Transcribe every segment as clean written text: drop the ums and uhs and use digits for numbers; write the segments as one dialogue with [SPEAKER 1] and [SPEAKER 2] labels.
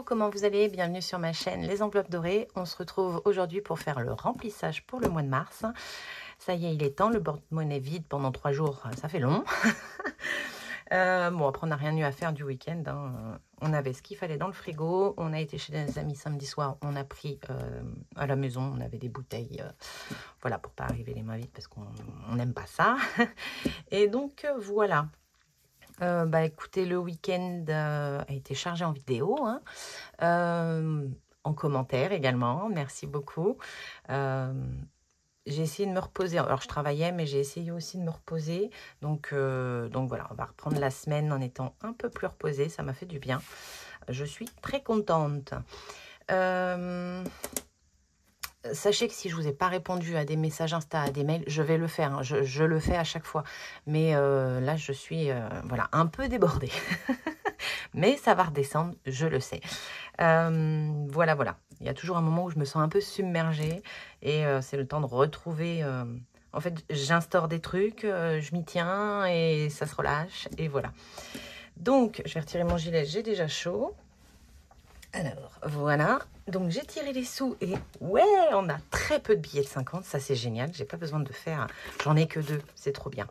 [SPEAKER 1] Comment vous allez? Bienvenue sur ma chaîne Les Enveloppes Dorées. On se retrouve aujourd'hui pour faire le remplissage pour le mois de mars. Ça y est, il est temps. Le porte-monnaie vide pendant 3 jours, ça fait long. Bon, après, on n'a rien eu à faire du week-end. Hein. On avait ce qu'il fallait dans le frigo. On a été chez des amis samedi soir. On a pris à la maison, on avait des bouteilles. Voilà, pour pas arriver les mains vides parce qu'on n'aime pas ça. Et donc, voilà. Écoutez, le week-end a été chargé en vidéo, hein, en commentaire également, merci beaucoup. J'ai essayé de me reposer, alors je travaillais, mais j'ai essayé aussi de me reposer, donc voilà, on va reprendre la semaine en étant un peu plus reposée, ça m'a fait du bien. Je suis très contente. Sachez que si je ne vous ai pas répondu à des messages Insta, à des mails, je vais le faire. Hein. Je le fais à chaque fois. Mais là, je suis voilà, un peu débordée. Mais ça va redescendre, je le sais. Voilà. Il y a toujours un moment où je me sens un peu submergée. Et c'est le temps de retrouver... En fait, j'instaure des trucs, je m'y tiens et ça se relâche. Et voilà. Donc, je vais retirer mon gilet, j'ai déjà chaud. Alors, voilà. Donc, j'ai tiré les sous et ouais, on a très peu de billets de 50. Ça, c'est génial. J'ai pas besoin de faire... J'en ai que 2. C'est trop bien.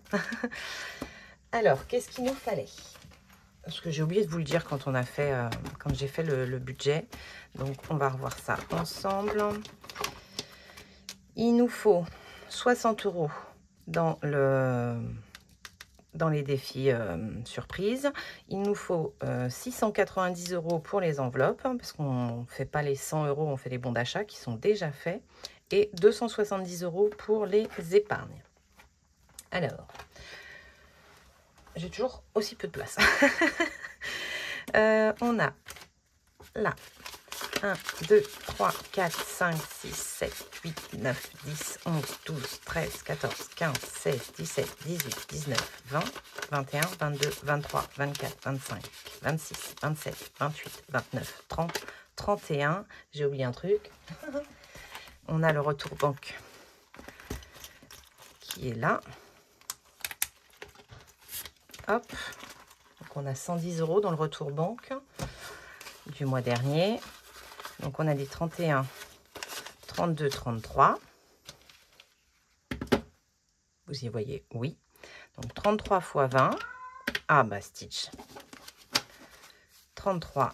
[SPEAKER 1] Alors, qu'est-ce qu'il nous fallait? Parce que j'ai oublié de vous le dire quand on a fait... quand j'ai fait le budget. Donc, on va revoir ça ensemble. Il nous faut 60 € dans les défis surprises. Il nous faut 690 € pour les enveloppes, hein, parce qu'on ne fait pas les 100 €, on fait les bons d'achat qui sont déjà faits. Et 270 € pour les épargnes. Alors, j'ai toujours aussi peu de place. On a là 1, 2, 3, 4, 5, 6, 7, 8, 9, 10, 11, 12, 13, 14, 15, 16, 17, 18, 19, 20, 21, 22, 23, 24, 25, 26, 27, 28, 29, 30, 31. J'ai oublié un truc. On a le retour banque qui est là. Hop. Donc on a 110 € dans le retour banque du mois dernier. Donc, on a des 31, 32, 33. Vous y voyez, oui. Donc, 33 fois 20. Ah, bah, Stitch. 33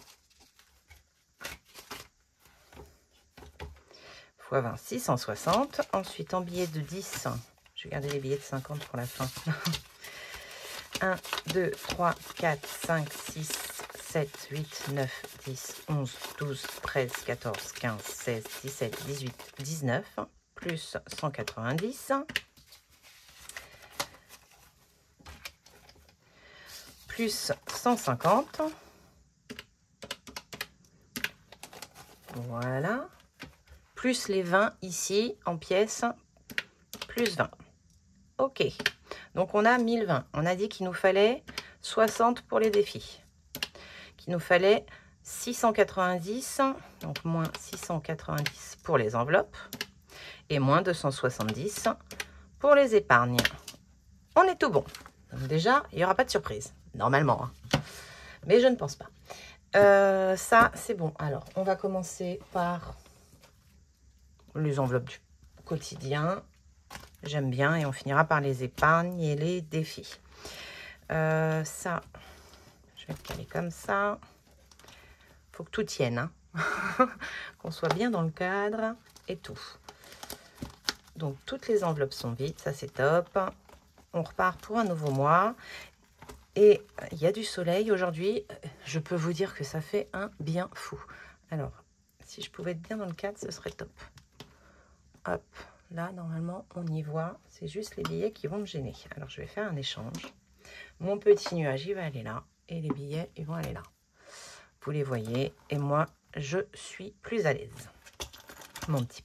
[SPEAKER 1] fois 20, 660. Ensuite, en billets de 10, je vais garder les billets de 50 pour la fin. 1, 2, 3, 4, 5, 6, 7, 8, 9, 10, 11, 12, 13, 14, 15, 16, 17, 18, 19, plus 190, plus 150, voilà, plus les 20 ici en pièces, plus 20. Ok, donc on a 1020. On a dit qu'il nous fallait 60 pour les défis. Il nous fallait 690, donc moins 690 pour les enveloppes et moins 270 pour les épargnes. On est tout bon. Donc déjà, il n'y aura pas de surprise, normalement. Hein. Mais je ne pense pas. Ça, c'est bon. Alors, on va commencer par les enveloppes du quotidien. J'aime bien. Et on finira par les épargnes et les défis. Ça... Je vais le caler comme ça. Il faut que tout tienne. Hein. Qu'on soit bien dans le cadre et tout. Donc, toutes les enveloppes sont vides. Ça, c'est top. On repart pour un nouveau mois. Et il y a du soleil aujourd'hui. Je peux vous dire que ça fait un bien fou. Alors, si je pouvais être bien dans le cadre, ce serait top. Hop. Là, normalement, on y voit. C'est juste les billets qui vont me gêner. Alors, je vais faire un échange. Mon petit nuage, il va aller là. Et les billets, ils vont aller là. Vous les voyez. Et moi, je suis plus à l'aise. Mon petit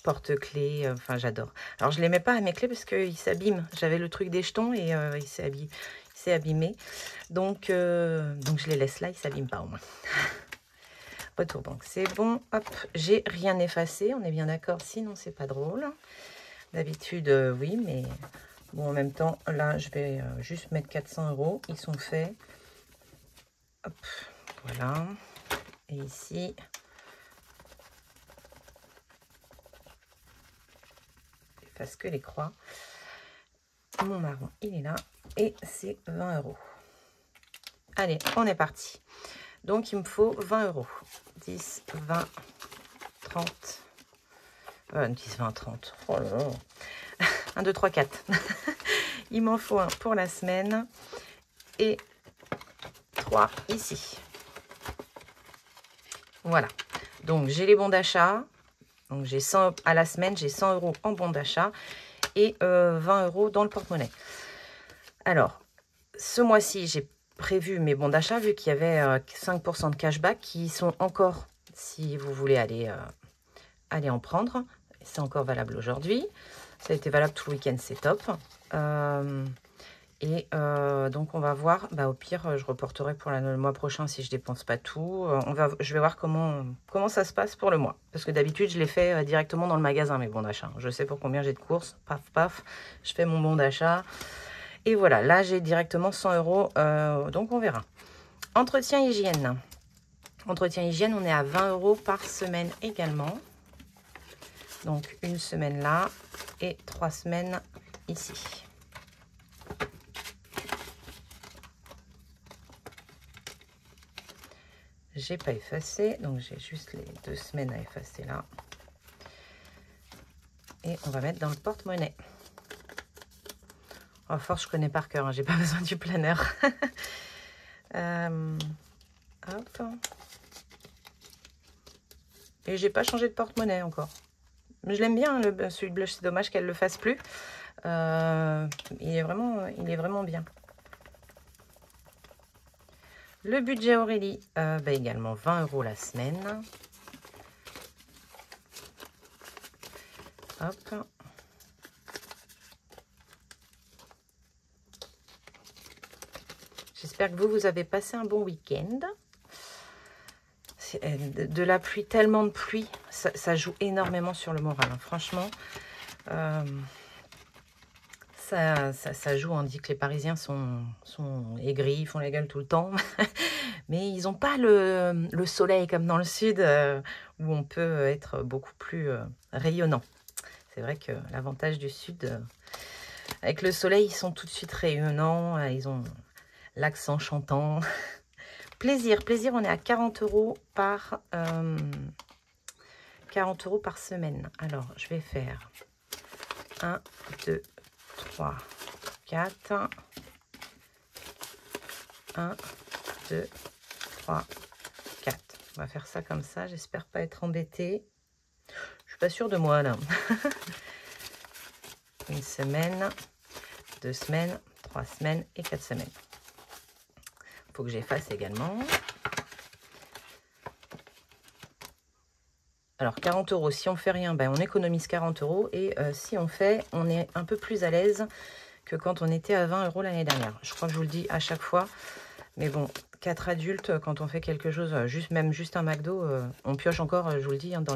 [SPEAKER 1] porte-clés. Enfin, j'adore. Alors, je ne les mets pas à mes clés parce qu'ils s'abîment. J'avais le truc des jetons et il s'est abîmé. Donc, je les laisse là. Ils ne s'abîment pas au moins. Retour, donc c'est bon. Hop, j'ai rien effacé, on est bien d'accord, sinon c'est pas drôle. D'habitude, oui, mais bon, en même temps, là, je vais juste mettre 400 €. Ils sont faits. Hop, voilà. Et ici, j'efface que les croix. Mon marron, il est là. Et c'est 20 €. Allez, on est parti. Donc, il me faut 20 €. 10, 20, 30. 10, 20, 30. Oh là là. 1, 2, 3, 4. Il m'en faut un pour la semaine. Et 3 ici. Voilà. Donc, j'ai les bons d'achat. Donc, j'ai 100 à la semaine. J'ai 100 € en bons d'achat. Et 20 € dans le porte-monnaie. Alors, ce mois-ci, j'ai prévu mes bons d'achat, vu qu'il y avait 5% de cashback qui sont encore, si vous voulez aller en prendre. C'est encore valable aujourd'hui. Ça a été valable tout le week-end, c'est top. Donc, on va voir. Bah, au pire, je reporterai pour le mois prochain si je dépense pas tout. Je vais voir comment ça se passe pour le mois. Parce que d'habitude, je les fais directement dans le magasin, mes bons d'achat. Je sais pour combien j'ai de courses. Paf, paf. Je fais mon bon d'achat. Et voilà, là, j'ai directement 100 €. Donc, on verra. Entretien hygiène. Entretien hygiène, on est à 20 € par semaine également. Donc, une semaine là et 3 semaines ici. J'ai pas effacé, donc j'ai juste les 2 semaines à effacer là. Et on va mettre dans le porte-monnaie. Oh, force, je connais par cœur, hein, j'ai pas besoin du planeur. Hop. Et j'ai pas changé de porte-monnaie encore. Mais je l'aime bien, celui de blush, c'est dommage qu'elle le fasse plus. Il est vraiment bien. Le budget Aurélie, également 20 € la semaine. Hop. J'espère que vous avez passé un bon week-end. De la pluie, tellement de pluie, ça joue énormément sur le moral, hein. Franchement, ça joue. On dit que les Parisiens sont aigris, ils font la gueule tout le temps. Mais ils n'ont pas le soleil comme dans le sud, où on peut être beaucoup plus rayonnant. C'est vrai que l'avantage du sud, avec le soleil, ils sont tout de suite rayonnants, ils ont l'accent chantant. Plaisir, on est à 40 € par 40 € par semaine. Alors, je vais faire 1, 2, 3, 4. 1, 2, 3, 4. On va faire ça comme ça. J'espère pas être embêtée. Je suis pas sûre de moi, là. Une semaine, 2 semaines, 3 semaines et 4 semaines. Faut que j'efface également. Alors, 40 €, si on fait rien, on économise 40 €. Et si on fait, on est un peu plus à l'aise que quand on était à 20 € l'année dernière. Je crois que je vous le dis à chaque fois. Mais bon, 4 adultes, quand on fait quelque chose, même juste un McDo, on pioche encore, je vous le dis, hein, dans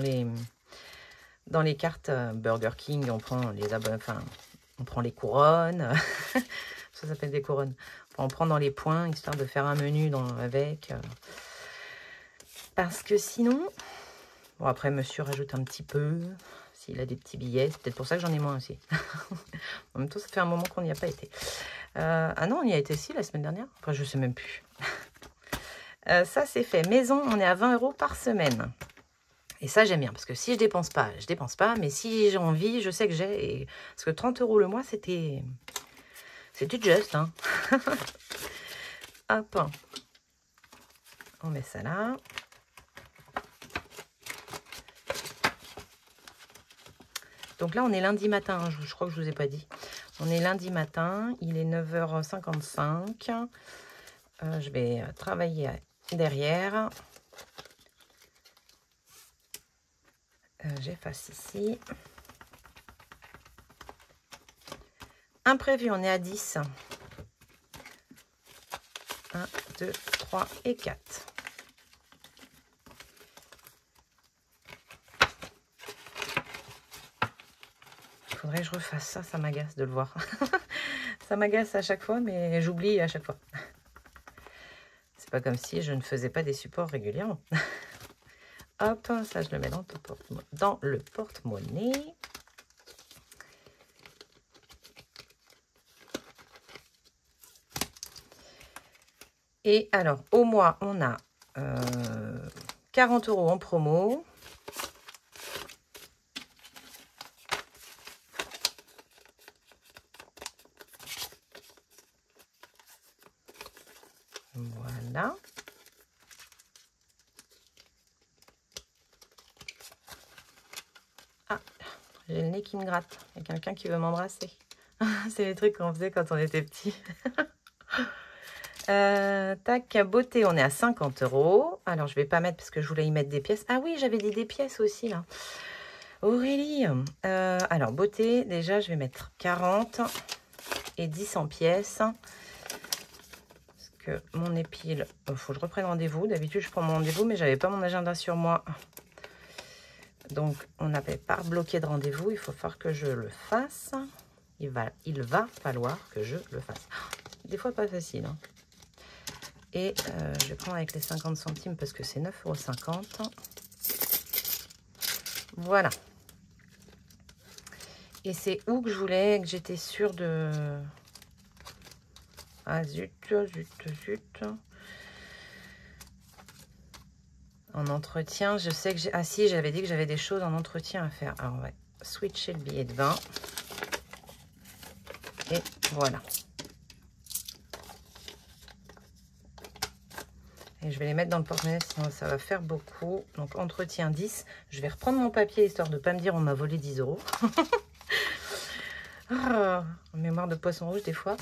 [SPEAKER 1] les cartes Burger King, on prend on prend les couronnes. Ça s'appelle des couronnes. On prend dans les points, histoire de faire un menu avec. Parce que sinon... Bon, après, monsieur rajoute un petit peu. S'il a des petits billets, c'est peut-être pour ça que j'en ai moins aussi. En même temps, ça fait un moment qu'on n'y a pas été. Ah non, on y a été la semaine dernière. Enfin, je sais même plus. Ça, c'est fait. Maison, on est à 20 € par semaine. Et ça, j'aime bien. Parce que si je dépense pas, je dépense pas. Mais si j'ai envie, je sais que j'ai. Parce que 30 € le mois, c'était juste. Hein. Hop. On met ça là. Donc là, on est lundi matin. Hein, je crois que je ne vous ai pas dit. On est lundi matin. Il est 9h55. Je vais travailler derrière. J'efface ici. Imprévu, on est à 10. 1, 2, 3 et 4. faudrait que je refasse ça. Ça m'agace de le voir. Ça m'agace à chaque fois, mais j'oublie à chaque fois. C'est pas comme si je ne faisais pas des supports régulièrement. Hop, ça je le mets dans le porte-monnaie. Et alors, au mois, on a 40 € en promo. Voilà. Ah, j'ai le nez qui me gratte. Il y a quelqu'un qui veut m'embrasser. C'est les trucs qu'on faisait quand on était petit. Tac, beauté, on est à 50 €. Alors, je vais pas mettre parce que je voulais y mettre des pièces. Ah oui, j'avais des pièces aussi, là. Aurélie. Alors, beauté, déjà, je vais mettre 40 et 10 en pièces. Parce que mon épile, il faut que je reprenne rendez-vous. D'habitude, je prends mon rendez-vous, mais j'avais pas mon agenda sur moi. Donc, on n'avait pas bloqué de rendez-vous. Il faut faire que je le fasse. Il va falloir que je le fasse. Des fois, pas facile, hein. Et je vais prendre avec les 50 centimes parce que c'est 9,50 €. Voilà. Et c'est où que je voulais, que j'étais sûre de... Ah zut, zut. En entretien, je sais que j'ai... Ah si, j'avais dit que j'avais des choses en entretien à faire. Alors on va switcher le billet de 20. Et voilà. Et je vais les mettre dans le porte-monnaie, sinon ça va faire beaucoup. Donc, entretien 10. Je vais reprendre mon papier, histoire de ne pas me dire on m'a volé 10 €. Ah, mémoire de poisson rouge, des fois.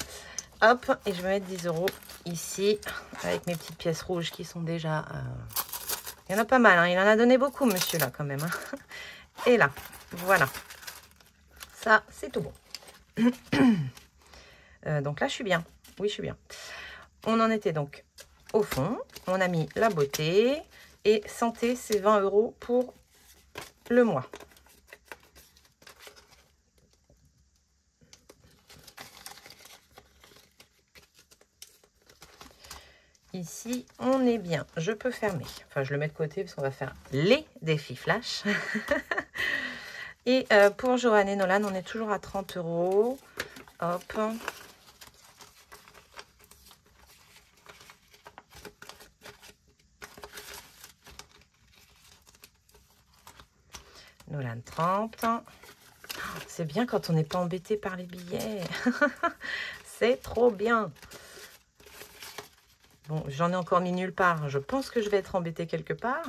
[SPEAKER 1] Hop, et je vais mettre 10 € ici, avec mes petites pièces rouges qui sont déjà... Il y en a pas mal, hein. Il en a donné beaucoup, monsieur, là, quand même. Hein. Et là, voilà. Ça, c'est tout bon. Donc là, je suis bien. Oui, je suis bien. On en était donc... Au fond, on a mis la beauté et santé, c'est 20 € pour le mois. Ici, on est bien. Je peux fermer. Enfin, je le mets de côté parce qu'on va faire les défis flash. Et pour Johan et Nolan, on est toujours à 30 €. Hop. Nolan 30. C'est bien quand on n'est pas embêté par les billets. C'est trop bien. Bon, j'en ai encore mis nulle part. Je pense que je vais être embêtée quelque part.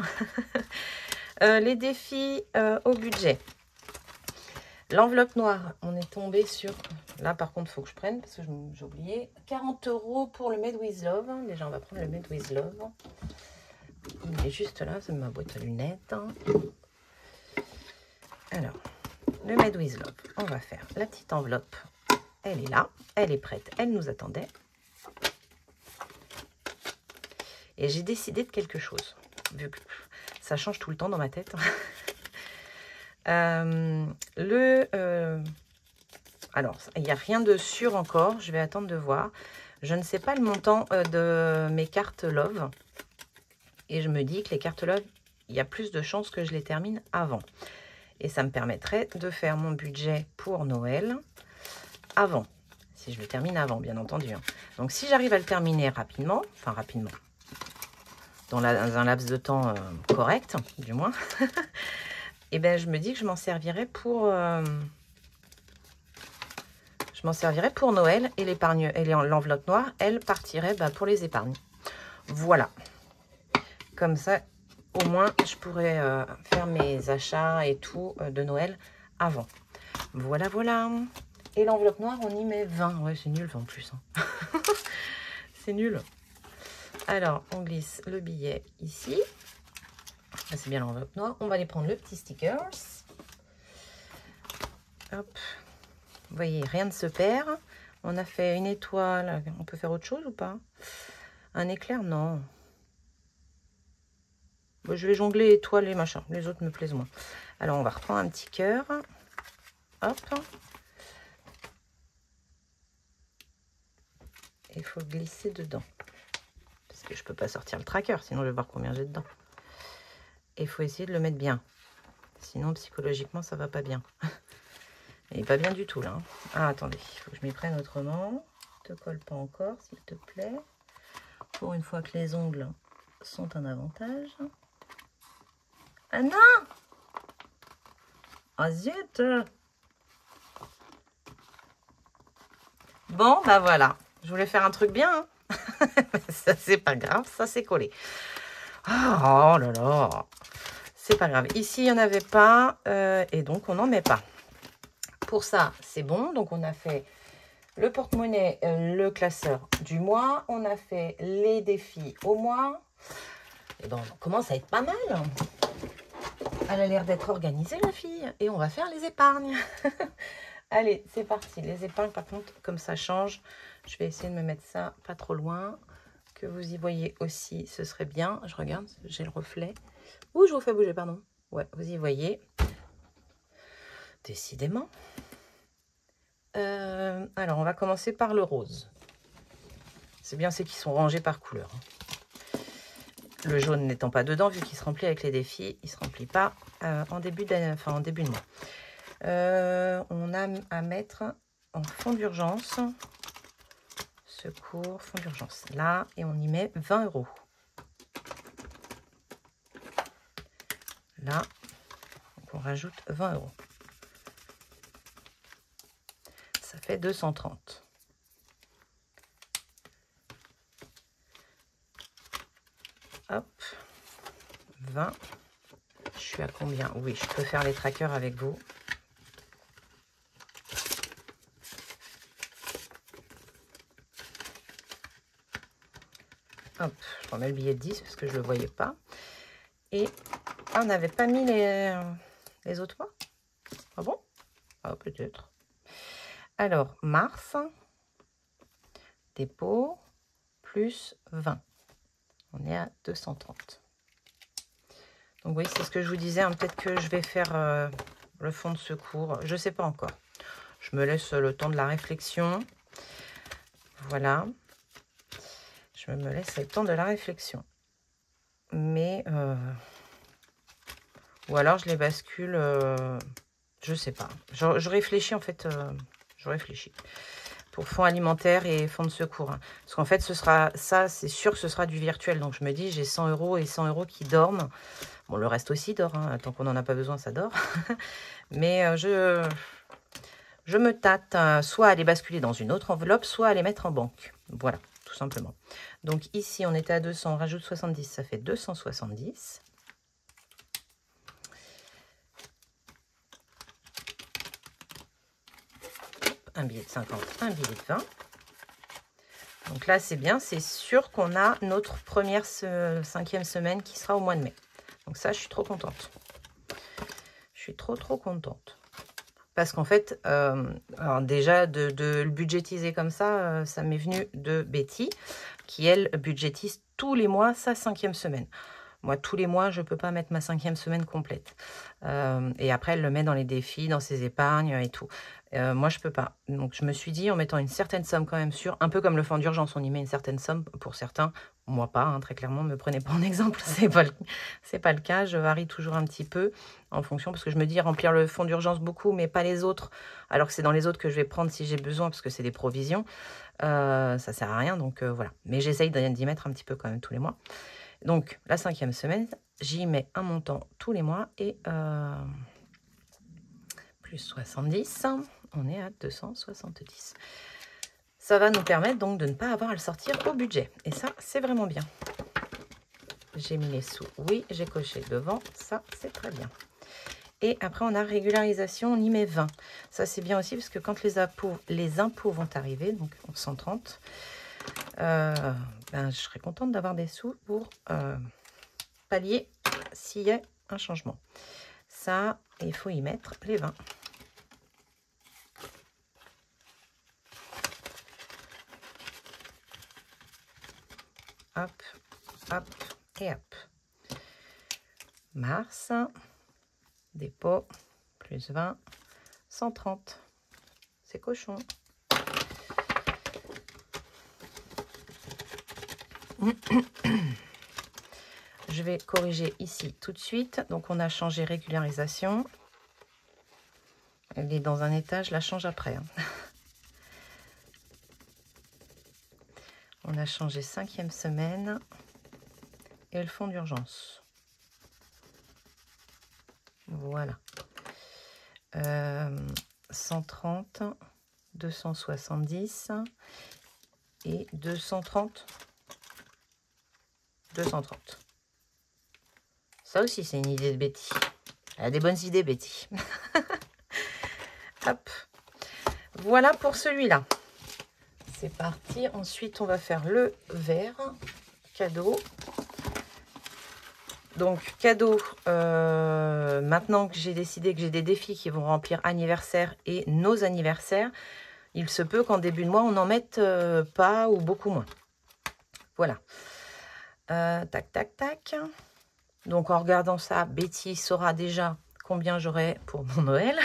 [SPEAKER 1] Les défis au budget. L'enveloppe noire, on est tombé sur... Là, par contre, il faut que je prenne parce que j'ai oublié. 40 € pour le Made with Love. Déjà, on va prendre le Made with Love. Il est juste là, c'est ma boîte à lunettes. Alors, le Made with Love, on va faire la petite enveloppe. Elle est là, elle est prête, elle nous attendait. Et j'ai décidé de quelque chose, vu que ça change tout le temps dans ma tête. Alors, il n'y a rien de sûr encore, je vais attendre de voir. Je ne sais pas le montant de mes cartes Love. Et je me dis que les cartes Love, il y a plus de chances que je les termine avant. Et ça me permettrait de faire mon budget pour Noël avant. Si je le termine avant, bien entendu. Hein. Donc, si j'arrive à le terminer rapidement, enfin rapidement, dans un laps de temps correct, du moins, et ben je me dis que je m'en servirai pour... Noël et l'épargne et l'enveloppe noire, elle partirait pour les épargnes. Voilà. Comme ça, au moins, je pourrais faire mes achats et tout de Noël avant. Voilà, voilà. Et l'enveloppe noire, on y met 20. Ouais, c'est nul en plus. Hein. C'est nul. Alors, on glisse le billet ici. C'est bien l'enveloppe noire. On va aller prendre le petit stickers. Hop. Vous voyez, rien ne se perd. On a fait une étoile. On peut faire autre chose ou pas? Un éclair? Non. Bon, je vais jongler étoiles et machin. Les autres me plaisent moins. Alors, on va reprendre un petit cœur. Hop. faut glisser dedans. Parce que je peux pas sortir le tracker, sinon je vais voir combien j'ai dedans. Et il faut essayer de le mettre bien. Sinon, psychologiquement, ça va pas bien. Et pas bien du tout, là. Hein. Ah, attendez, il faut que je m'y prenne autrement. Ne te colle pas encore, s'il te plaît. Pour une fois que les ongles sont un avantage. Ah non! Ah zut! Bon, bah voilà. Je voulais faire un truc bien. Hein. Ça, c'est pas grave, ça c'est collé. Oh là là! C'est pas grave. Ici, il n'y en avait pas. Et donc, on n'en met pas. Pour ça, c'est bon. Donc, on a fait le porte-monnaie, le classeur du mois. On a fait les défis au mois. Et donc, on commence à être pas mal. Elle a l'air d'être organisée, la fille. Et on va faire les épargnes. Allez, c'est parti. Les épargnes, par contre, comme ça change, je vais essayer de me mettre ça pas trop loin. Que vous y voyez aussi, ce serait bien. Je regarde, j'ai le reflet. Ouh, je vous fais bouger, pardon. Ouais, vous y voyez. Décidément. Alors, on va commencer par le rose. C'est bien, c'est qu'ils sont rangés par couleur. Le jaune n'étant pas dedans, vu qu'il se remplit avec les défis, il ne se remplit pas en début de mois. On a à mettre en fond d'urgence, secours, fond d'urgence, là, et on y met 20 €. Là, donc on rajoute 20 €. Ça fait 230. Hop, 20. Je suis à combien? Oui, je peux faire les trackers avec vous. Hop, je remets le billet de 10 parce que je ne le voyais pas. Et on n'avait pas mis les autres mois. Ah bon? Ah, peut-être. Alors, mars, dépôt, plus 20. On est à 230. Donc oui, c'est ce que je vous disais. Hein, peut-être que je vais faire le fond de secours. Je ne sais pas encore. Je me laisse le temps de la réflexion. Voilà. Je me laisse le temps de la réflexion. Mais... ou alors je les bascule... je sais pas. Je réfléchis en fait. Je réfléchis. Pour fonds alimentaires et fonds de secours. Hein. Parce qu'en fait, ce sera ça, c'est sûr que ce sera du virtuel. Donc je me dis, j'ai 100 € et 100 € qui dorment. Bon, le reste aussi dort. Hein. Tant qu'on n'en a pas besoin, ça dort. Mais je me tâte soit à les basculer dans une autre enveloppe, soit à les mettre en banque. Voilà, tout simplement. Donc ici, on était à 200, on rajoute 70, ça fait 270. Un billet de 50, un billet de 20. Donc là, c'est bien, c'est sûr qu'on a notre première 5e semaine qui sera au mois de mai. Donc ça, je suis trop contente. Je suis trop contente. Parce qu'en fait, alors déjà, de le budgétiser comme ça, ça m'est venu de Betty, qui, elle, budgétise tous les mois sa 5e semaine. Moi, tous les mois, je ne peux pas mettre ma 5e semaine complète. Et après, elle le met dans les défis, dans ses épargnes et tout. Moi, je ne peux pas. Donc, je me suis dit, en mettant une certaine somme quand même sûre, un peu comme le fonds d'urgence, on y met une certaine somme pour certains. Moi, pas, hein, très clairement, ne me prenez pas en exemple. C'est pas le cas. Je varie toujours un petit peu en fonction, parce que je me dis remplir le fonds d'urgence beaucoup, mais pas les autres. Alors que c'est dans les autres que je vais prendre si j'ai besoin, parce que c'est des provisions. Ça ne sert à rien, donc voilà. Mais j'essaye d'y mettre un petit peu quand même tous les mois. Donc, la 5e semaine, j'y mets un montant tous les mois et plus 70, on est à 270. Ça va nous permettre donc de ne pas avoir à le sortir au budget. Et ça, c'est vraiment bien. J'ai mis les sous. Oui, j'ai coché devant. Ça, c'est très bien. Et après, on a régularisation, on y met 20. Ça, c'est bien aussi parce que quand les impôts vont arriver, donc 130, je serais contente d'avoir des sous pour pallier s'il y a un changement. Ça, il faut y mettre les 20. Hop, hop et hop. Mars, dépôt, plus 20, 130. C'est cochon. Je vais corriger ici tout de suite. Donc, on a changé régularisation. Elle est dans un état, je la change après. Hein. On a changé 5e semaine et le fond d'urgence. Voilà. 130, 270 et 230. 230. Ça aussi, c'est une idée de Betty. Elle a des bonnes idées, Betty. Hop. Voilà pour celui-là. C'est parti. Ensuite, on va faire le vert. Cadeau. Donc, cadeau. Maintenant que j'ai décidé que j'ai des défis qui vont remplir anniversaire et nos anniversaires, il se peut qu'en début de mois, on n'en mette pas ou beaucoup moins. Voilà. Tac, tac, tac. Donc, en regardant ça, Betty saura déjà combien j'aurai pour mon Noël.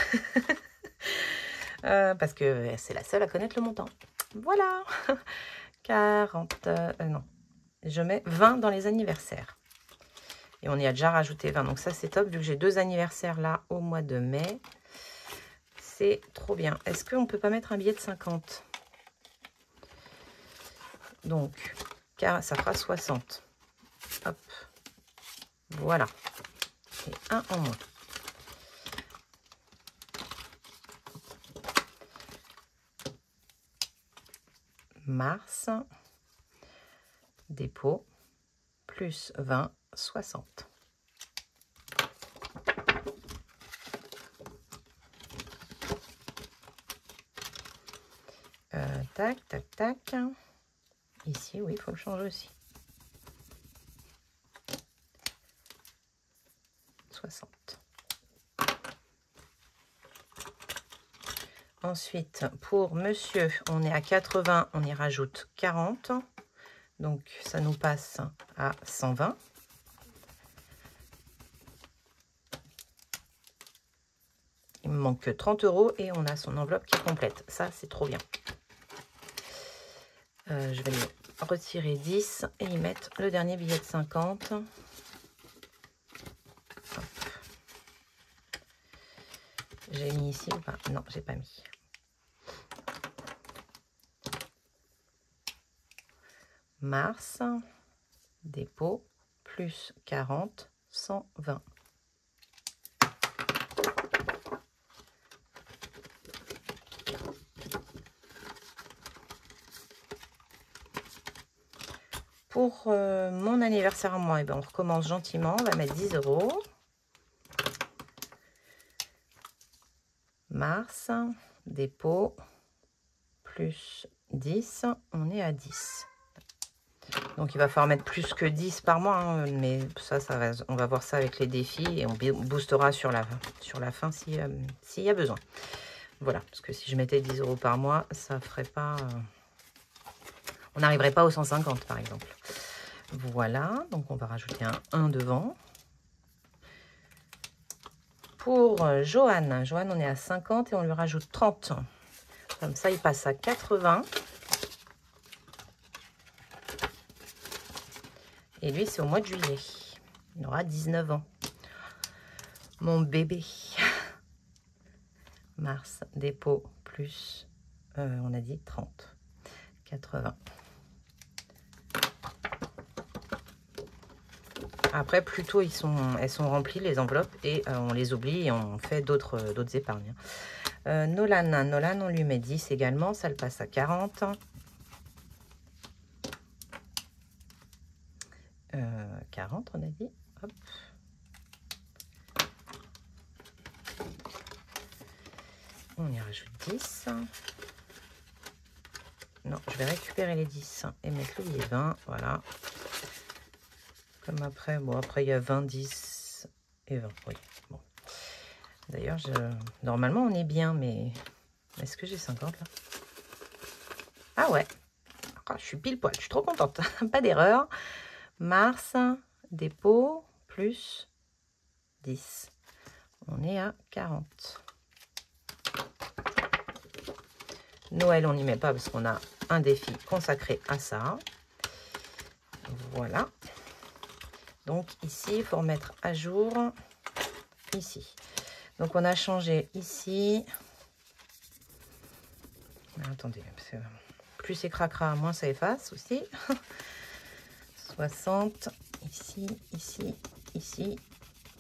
[SPEAKER 1] Parce que c'est la seule à connaître le montant. Voilà. 40... non. Je mets 20 dans les anniversaires. Et on y a déjà rajouté 20. Donc ça, c'est top. Vu que j'ai 2 anniversaires là au mois de mai. C'est trop bien. Est-ce qu'on ne peut pas mettre un billet de 50? Donc, car ça fera 60. Hop. Voilà. Et un en moins. Mars. Dépôt. Plus 20, 60. Tac, tac, tac. Ici, oui, il faut le changer aussi. 60. Ensuite, pour monsieur, on est à 80, on y rajoute 40. Donc, ça nous passe à 120. Il me manque que 30 € et on a son enveloppe qui est complète. Ça, c'est trop bien. Je vais retirer 10 et y mettre le dernier billet de 50. Hop. J'ai mis ici ou pas? Non, j'ai pas mis. Mars, dépôt, plus 40, 120. Pour mon anniversaire à moi, eh ben, on recommence gentiment. On va mettre 10 €. Mars, dépôt, plus 10. On est à 10. Donc, il va falloir mettre plus que 10 par mois. Hein, mais ça va, on va voir ça avec les défis. Et on boostera sur la fin s'il y a besoin. Voilà. Parce que si je mettais 10 € par mois, ça ferait pas... on n'arriverait pas aux 150 par exemple. Voilà, donc on va rajouter un 1 devant. Pour Johan, on est à 50 et on lui rajoute 30. Comme ça, il passe à 80. Et lui, c'est au mois de juillet. Il aura 19 ans. Mon bébé. Mars, dépôt, plus, on a dit 30. 80. Après, plus tôt elles sont remplies, les enveloppes, et on les oublie et on fait d'autres épargnes. Nolan, on lui met 10 également, ça le passe à 40. 40, on a dit. Hop. On y rajoute 10. Non, je vais récupérer les 10 et mettre le billet 20, voilà. Comme après, bon, après il y a 20, 10 et 20, oui. Bon. D'ailleurs, normalement on est bien, mais est-ce que j'ai 50 là? Ah ouais, je suis pile poil, je suis trop contente, pas d'erreur. Mars, dépôt, plus 10. On est à 40. Noël, on n'y met pas parce qu'on a un défi consacré à ça. Voilà. Donc ici, il faut remettre à jour ici. Donc on a changé ici. Attendez, parce que plus c'est cracra, moins ça efface aussi. 60, ici, ici, ici.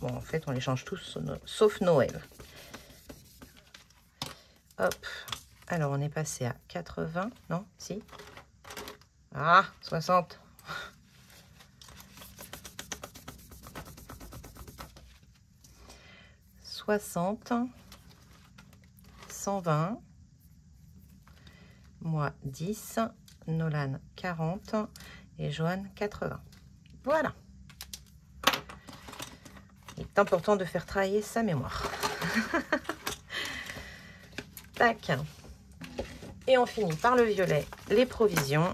[SPEAKER 1] Bon, en fait, on les change tous, sauf Noël. Hop. Alors, on est passé à 80. Non, si. Ah, 60. « 60, 120, moi 10, Nolan 40 et Joanne 80. Voilà. Il est important de faire travailler sa mémoire. Tac. Et on finit par le violet, les provisions.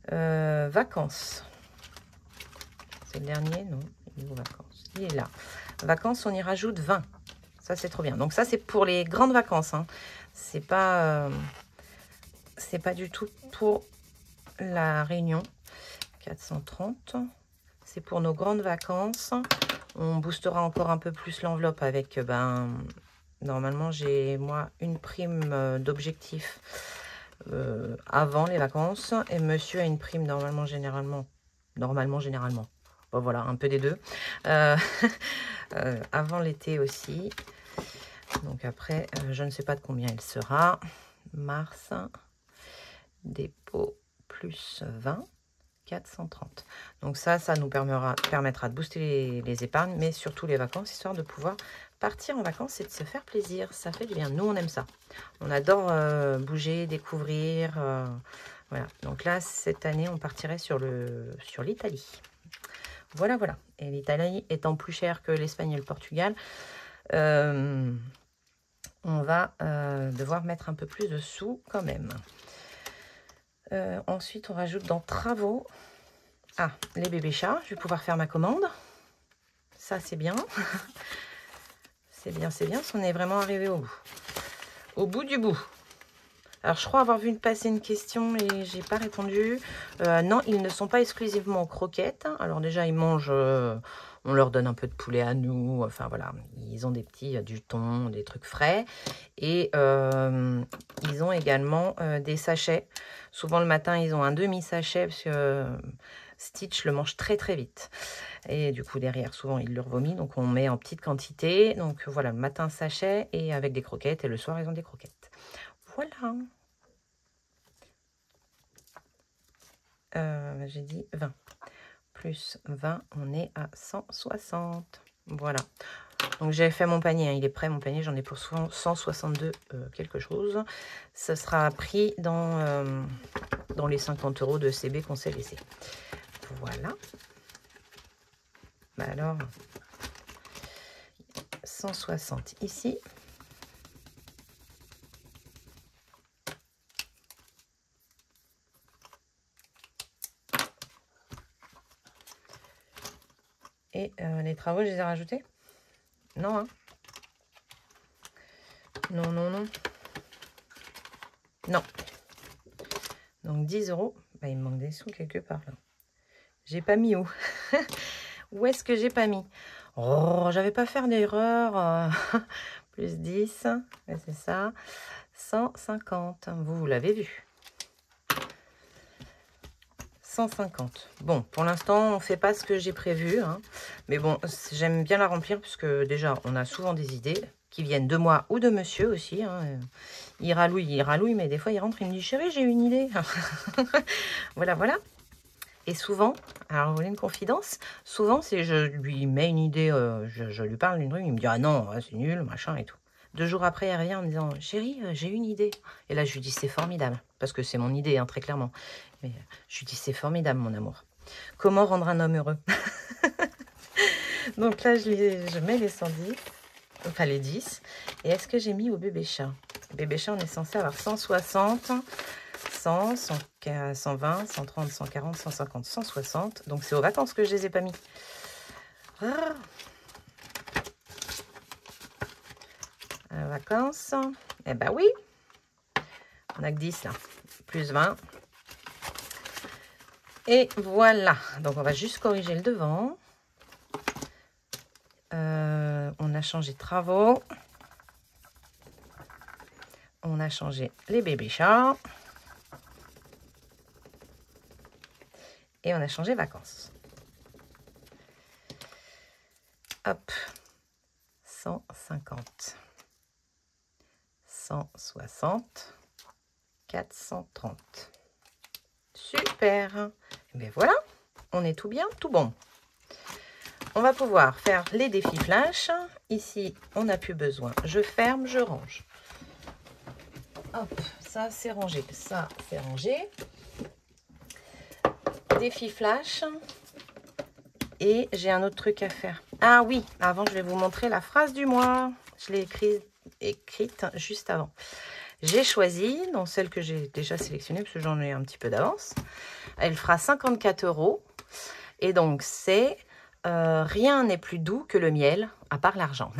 [SPEAKER 1] Vacances. C'est le dernier, non? Il est où, vacances? Il est là. Vacances, on y rajoute 20. Ça, c'est trop bien. Donc ça, c'est pour les grandes vacances. Hein. C'est pas du tout pour la Réunion. 430. C'est pour nos grandes vacances. On boostera encore un peu plus l'enveloppe avec, normalement, j'ai, moi, une prime d'objectif avant les vacances. Et monsieur a une prime généralement. Bon, voilà, un peu des deux. Avant l'été aussi. Donc après, je ne sais pas de combien il sera. Mars, dépôt plus 20. 430. Donc ça nous permettra de booster les épargnes, mais surtout les vacances, histoire de pouvoir partir en vacances et de se faire plaisir. Ça fait du bien. Nous, on aime ça. On adore bouger, découvrir. Voilà. Donc là, cette année, on partirait sur l'Italie. Voilà, voilà. Et l'Italie étant plus cher que l'Espagne et le Portugal, on va devoir mettre un peu plus de sous quand même. Ensuite, on rajoute dans travaux. Ah, les bébés chats. Je vais pouvoir faire ma commande. Ça, c'est bien. C'est bien, c'est bien. On est vraiment arrivé au bout. Au bout du bout. Alors, je crois avoir vu passer une question, mais j'ai pas répondu. Non, ils ne sont pas exclusivement croquettes. Alors déjà, ils mangent... on leur donne un peu de poulet à nous. Enfin, voilà. Ils ont des petits, du thon, des trucs frais. Et ils ont également des sachets. Souvent, le matin, ils ont un demi-sachet parce que Stitch le mange très, très vite. Et du coup, derrière, souvent, il le revomit. Donc, on met en petite quantité. Donc, voilà, le matin, sachet et avec des croquettes. Et le soir, ils ont des croquettes. Voilà. J'ai dit 20. Plus 20, on est à 160. Voilà. Donc, j'ai fait mon panier. Hein. Il est prêt, mon panier. J'en ai pour 162 quelque chose. Ce sera pris dans les 50 € de CB qu'on s'est laissé. Voilà. Bah alors, 160 ici. Et les travaux, je les ai rajoutés? Non, hein? Non, non, non. Non. Donc 10 €. Bah, il me manque des sous quelque part là. J'ai pas mis où? Où est-ce que j'ai pas mis? Oh, j'avais pas fait d'erreur. Plus 10. C'est ça. 150. Vous l'avez vu. 150. Bon, pour l'instant, on ne fait pas ce que j'ai prévu. Hein. Mais bon, j'aime bien la remplir puisque déjà, on a souvent des idées qui viennent de moi ou de monsieur aussi. Hein. Il rallouille, mais des fois, il rentre, il me dit, chérie, j'ai une idée. Voilà, voilà. Et souvent, alors vous voulez une confidence? Souvent, c'est je lui mets une idée, je lui parle d'une truc, il me dit, ah non, c'est nul, machin et tout. 2 jours après, il revient en me disant, chérie, j'ai une idée. Et là, je lui dis, c'est formidable, parce que c'est mon idée, hein, très clairement. Mais je lui dis, c'est formidable, mon amour. Comment rendre un homme heureux? Donc là, je mets les 110, enfin les 10. Et est-ce que j'ai mis au bébé chat? Bébé chat, on est censé avoir 160, 100, 120, 130, 140, 150, 160. Donc c'est aux vacances que je les ai pas mis. Ah. Vacances. Eh ben oui. On a que 10 là. Plus 20. Et voilà. Donc, on va juste corriger le devant. On a changé de travaux. On a changé les bébés chats. Et on a changé vacances. Hop. 150. 160. 430. Super. Mais voilà, on est tout bien, tout bon. On va pouvoir faire les défis flash. Ici, on n'a plus besoin. Je ferme, je range. Hop, ça c'est rangé, ça c'est rangé. Défi flash. Et j'ai un autre truc à faire. Ah oui, avant je vais vous montrer la phrase du mois. Je l'ai écrite juste avant. J'ai choisi, donc celle que j'ai déjà sélectionnée, parce que j'en ai un petit peu d'avance. Elle fera 54 €. Et donc c'est rien n'est plus doux que le miel, à part l'argent.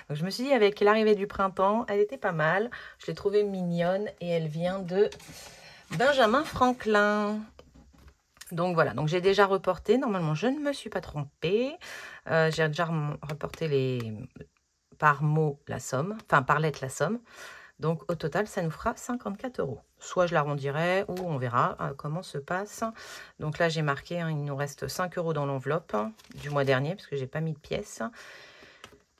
[SPEAKER 1] Donc je me suis dit, avec l'arrivée du printemps, elle était pas mal. Je l'ai trouvée mignonne et elle vient de Benjamin Franklin. Donc voilà, donc j'ai déjà reporté. Normalement, je ne me suis pas trompée. J'ai déjà reporté par mot la somme, enfin par lettre la somme. Donc au total, ça nous fera 54 €. Soit je l'arrondirai ou on verra comment se passe. Donc là, j'ai marqué, hein, il nous reste 5 € dans l'enveloppe du mois dernier parce que j'ai pas mis de pièces.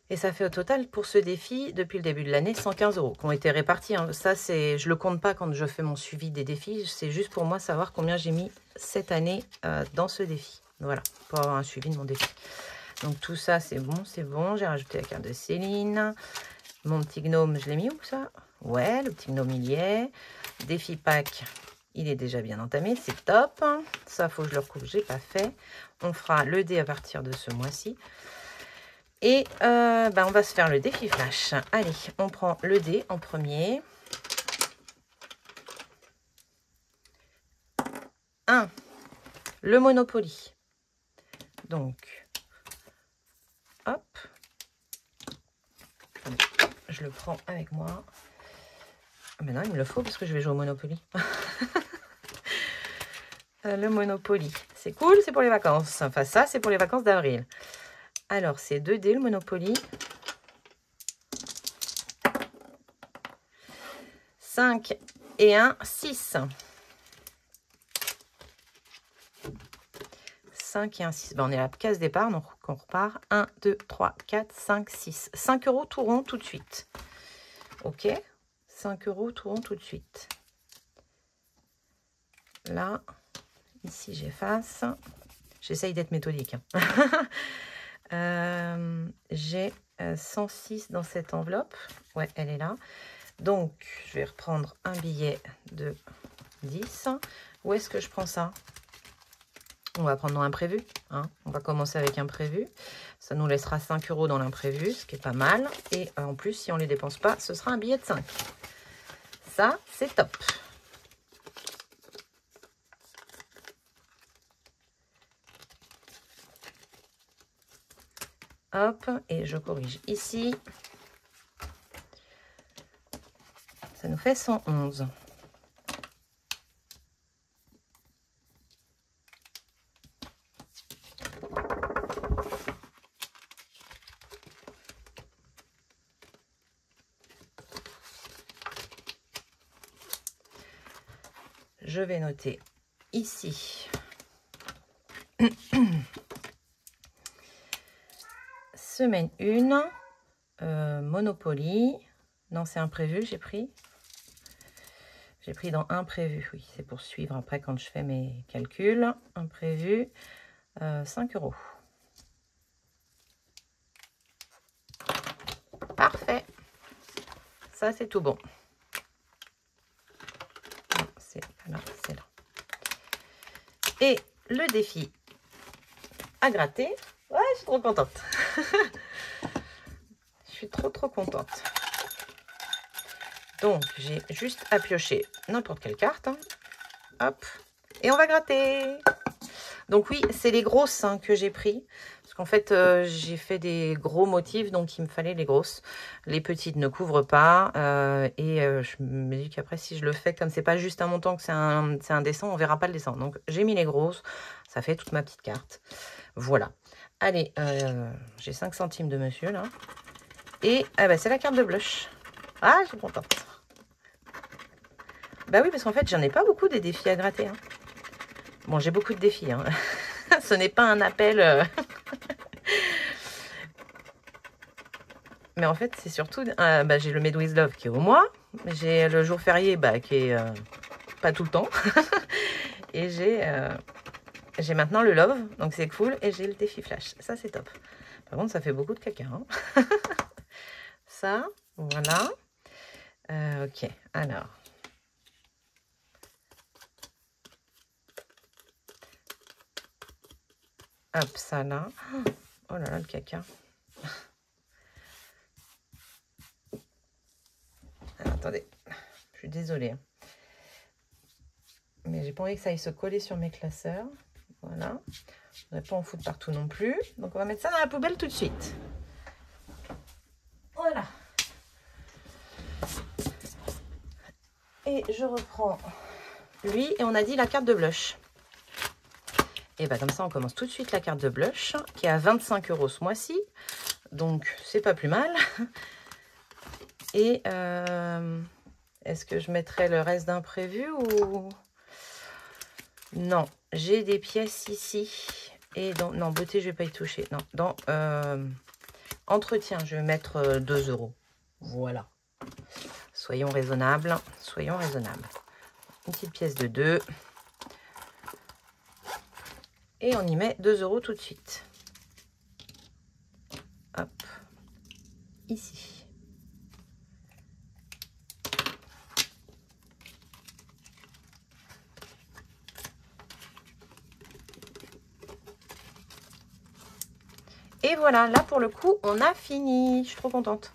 [SPEAKER 1] Et ça fait au total pour ce défi, depuis le début de l'année, 115 € qui ont été répartis. Hein. Ça, je ne le compte pas quand je fais mon suivi des défis. C'est juste pour moi savoir combien j'ai mis cette année dans ce défi. Voilà, pour avoir un suivi de mon défi. Donc tout ça, c'est bon, c'est bon. J'ai rajouté la carte de Céline. Mon petit gnome, je l'ai mis où ça? Ouais, le petit gnome, il y est. Défi pack, il est déjà bien entamé, c'est top. Ça, faut que je le recoupe, j'ai pas fait. On fera le dé à partir de ce mois-ci. Et on va se faire le défi flash. Allez, on prend le dé en premier. 1. Le Monopoly. Donc, hop. Je le prends avec moi. Mais non, il me le faut parce que je vais jouer au Monopoly. Le Monopoly. C'est cool, c'est pour les vacances. Enfin, ça, c'est pour les vacances d'avril. Alors, c'est 2 dés, le Monopoly. 5 et 1, 6. 5 et 1, 6. Ben, on est à la case départ, donc on repart. 1, 2, 3, 4, 5, 6. 5 € tout rond tout de suite. Ok, 5 € tout rond tout de suite. Là, ici, j'efface. J'essaye d'être méthodique. J'ai 106 dans cette enveloppe. Ouais, elle est là. Donc, je vais reprendre un billet de 10. Où est-ce que je prends ça? On va prendre dans l'imprévu. Hein. On va commencer avec un prévu. Ça nous laissera 5 € dans l'imprévu, ce qui est pas mal. Et en plus, si on ne les dépense pas, ce sera un billet de 5. Ça, c'est top. Hop, et je corrige ici. Ça nous fait 111. Je vais noter ici. Semaine 1, Monopoly. Non, c'est imprévu, j'ai pris. J'ai pris dans imprévu, oui, c'est pour suivre après quand je fais mes calculs. Imprévu, 5 €. Parfait. Ça, c'est tout bon. C'est là, c'est là. Et le défi à gratter. Ouais, je suis trop contente. Je suis trop contente. Donc, j'ai juste à piocher n'importe quelle carte. Hein. Hop. Et on va gratter. Donc oui, c'est les grosses que j'ai pris. Parce qu'en fait, j'ai fait des gros motifs, donc il me fallait les grosses. Les petites ne couvrent pas. Je me dis qu'après, si je le fais, comme c'est pas juste un montant, que c'est un dessin, on verra pas le dessin. Donc, j'ai mis les grosses. Ça fait toute ma petite carte. Voilà. Allez, j'ai 5 centimes de monsieur, là. Et c'est la carte de blush. Ah, je suis contente. Bah oui, parce qu'en fait, j'en ai pas beaucoup des défis à gratter. Hein. Bon, j'ai beaucoup de défis. Hein. Ce n'est pas un appel... Mais en fait, c'est surtout... j'ai le Made with Love qui est au mois. J'ai le jour férié qui est pas tout le temps. Et j'ai maintenant le Love, donc c'est cool. Et j'ai le défi Flash. Ça, c'est top. Par contre, ça fait beaucoup de caca. Hein. Ça, voilà. Ok, alors... Hop, ça là. Oh là là, le caca. Alors, attendez, je suis désolée. Mais j'ai pas envie que ça aille se coller sur mes classeurs. Voilà. On ne va pas en foutre partout non plus. Donc, on va mettre ça dans la poubelle tout de suite. Voilà. Et je reprends lui. Et on a dit la carte de blush. Et comme ça, on commence tout de suite la carte de blush, qui est à 25 € ce mois-ci. Donc, c'est pas plus mal. Et est-ce que je mettrai le reste d'imprévu ou... Non, j'ai des pièces ici. Et dans... Non, beauté, je vais pas y toucher. Non, dans entretien, je vais mettre 2 €. Voilà. Soyons raisonnables. Soyons raisonnables. Une petite pièce de 2. Et on y met 2 € tout de suite. Hop. Ici. Et voilà, là pour le coup, on a fini. Je suis trop contente.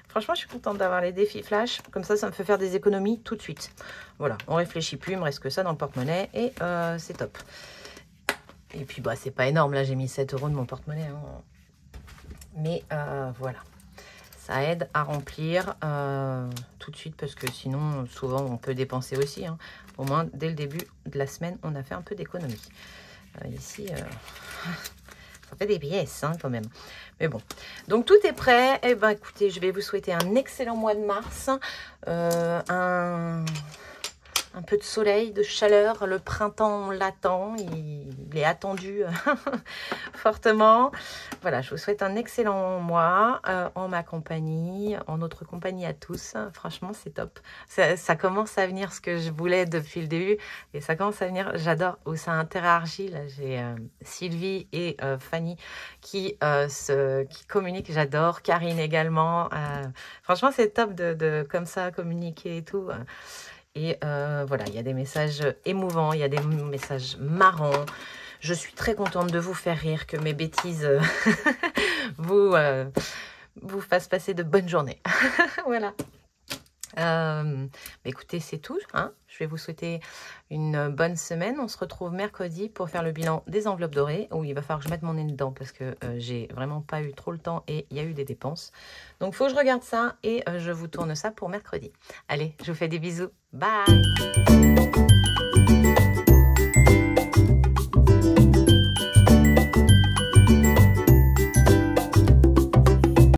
[SPEAKER 1] Franchement, je suis contente d'avoir les défis flash. Comme ça, ça me fait faire des économies tout de suite. Voilà, on réfléchit plus, il me reste que ça dans le porte-monnaie. Et c'est top. Et puis, c'est pas énorme. Là, j'ai mis 7 € de mon porte-monnaie. Hein. Mais voilà. Ça aide à remplir tout de suite parce que sinon, souvent, on peut dépenser aussi. Hein. Au moins, dès le début de la semaine, on a fait un peu d'économie. Ici, ça fait des pièces hein, quand même. Mais bon, donc tout est prêt. Et écoutez, je vais vous souhaiter un excellent mois de mars. Un peu de soleil, de chaleur. Le printemps, on l'attend. Il est attendu fortement. Voilà, je vous souhaite un excellent mois en ma compagnie, en notre compagnie à tous. Franchement, c'est top. Ça commence à venir ce que je voulais depuis le début. Et ça commence à venir, j'adore où ça interagit. Là, j'ai Sylvie et Fanny qui communiquent. J'adore. Karine également. Franchement, c'est top de comme ça communiquer et tout. Et voilà, il y a des messages émouvants, il y a des messages marrants. Je suis très contente de vous faire rire, que mes bêtises vous fassent passer de bonnes journées. Voilà. Écoutez, c'est tout. Hein. Je vais vous souhaiter une bonne semaine. On se retrouve mercredi pour faire le bilan des enveloppes dorées, où il va falloir que je mette mon nez dedans parce que j'ai vraiment pas eu trop le temps et il y a eu des dépenses. Donc, il faut que je regarde ça et je vous tourne ça pour mercredi. Allez, je vous fais des bisous. Bye!